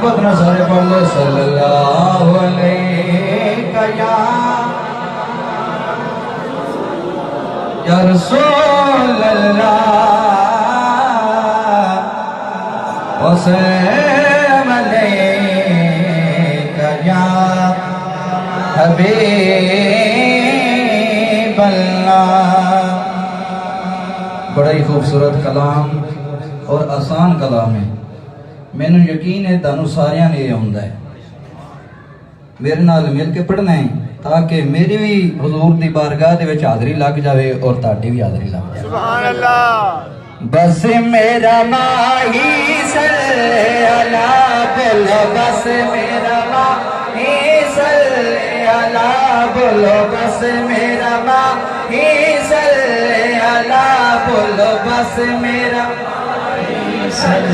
محبت نہ سارے پڑھ لو صلی اللہ علیہ یا رسول اللہ وسلم علیک یا حبیب اللہ۔ بڑا ہی خوبصورت کلام اور آسان کلام ہے، میں نے یقین ہے تانوں ساریاں نے یہ ہوندا ہے، میرے نال مل کے پڑھنا ہے تاکہ میری بھی حضور دی بارگاہ دے وچ حاضری لگ جاوے اور تہاڈی بھی حاضری لگ جاوے۔ سبحان اللہ۔ بس میرا ماہی صلی اللہ بولو، بس میرا ماہی صلی اللہ بولو، بس میرا ماہی صلی اللہ بولو، بس میرا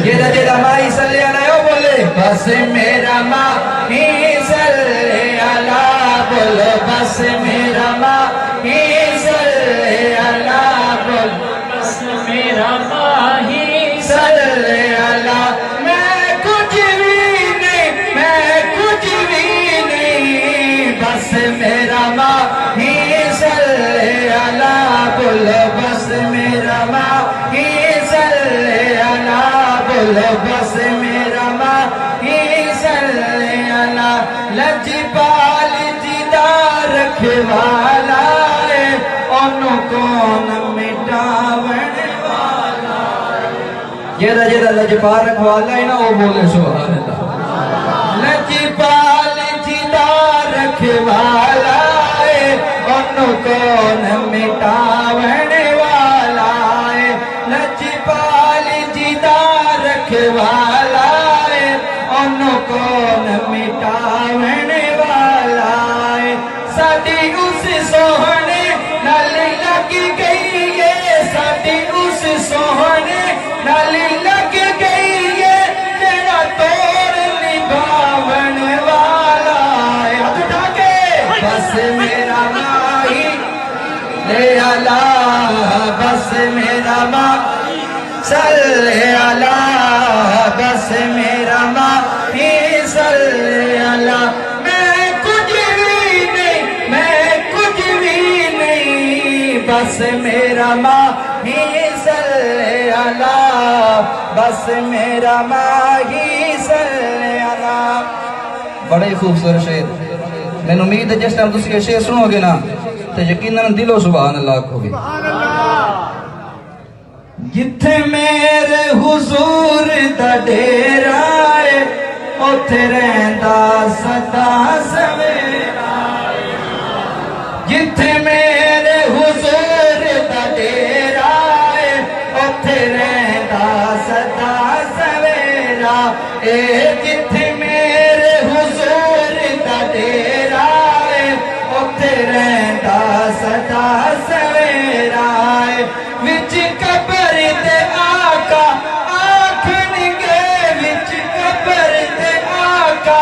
جیدہ ماہی صلی اللہ بولے، بس میرا ماہی صلی اللہ بولو، بس میرا ماہی صلی اللہ بولو، بس میرا ماہی صلی اللہ۔ میں کچھ بھی نہیں، میں کچھ بھی نہیں، بس میرا ماہی صلی اللہ بولو، بس میرا ماہی صلی اللہ بولو، بس میرا ماہی صلی اللہ۔ لجپال جدار رکھے والا ہے، انہوں کون مٹاون والا ہے۔ جیدہ لجپال رکھوالا ہے نا وہ بولے سبحان اللہ۔ لجپال جدار رکھے والا ہے، انہوں کون مٹاون والا ہے۔ لجپال جدار رکھے والا ہے، انہوں کون مٹاون والا ہے۔ ساڈی اس سوہنے نال لگ گئی ہے، ساڈی اس سوہنے نال لگ گئی ہے، تیرا توڑ نبھاون والا ہے۔ ہاتھ اٹھا کے بس میرا ماہی لے اللہ، بس میرا ماہی صلی اللہ، بس میرا ماہی صلی اللہ۔ میں کچھ بھی نہیں، میں کچھ بھی نہیں، بس میرا ماہی صلی اللہ، بس میرا ماہی صلی اللہ۔ بڑے ہی خوبصورت شعر، میں امید ہے جس ٹائم تسی یہ شعر سنو گے نا تو یقیناً دلو سبحان اللہ کہو گے۔ جتھے میرے حضور دا ڈیرا ہے، اوتھے رہندا سدا سویرا ہے۔ جتھے میرے حضور دا ڈیرا ہے، اوتھے رہندا سدا سویرا اے۔ جتھے میرے حضور دا ڈیرا ہے، اوتھے رہندا سدا سویرا ہے۔ وچ قبر تے آقا آکھن گے، وچ قبر تے آقا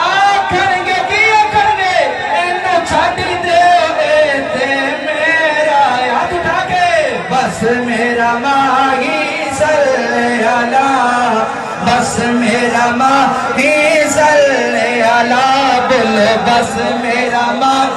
آکھن گے، کی آکھن گے؟ اینوں چھڈ دیو اے تے میرا۔ ہاتھ اٹھا کے بس میرا ماہی صلی اللہ، بس میرا ماہی صلی اللہ بولو، بس میرا ماہی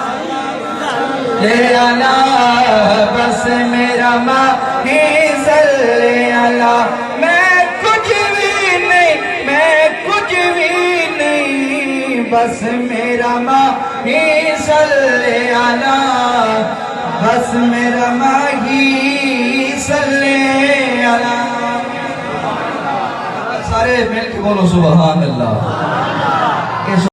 صلی اللہ، بس میرا ماہی صلی اللہ۔ میں کچھ بھی نہیں، میں کچھ بھی نہیں، بس میرا ماہی صلی اللہ، بس میرا ماہی صلی اللہ۔ سارے مل کے بولو سبحان اللہ۔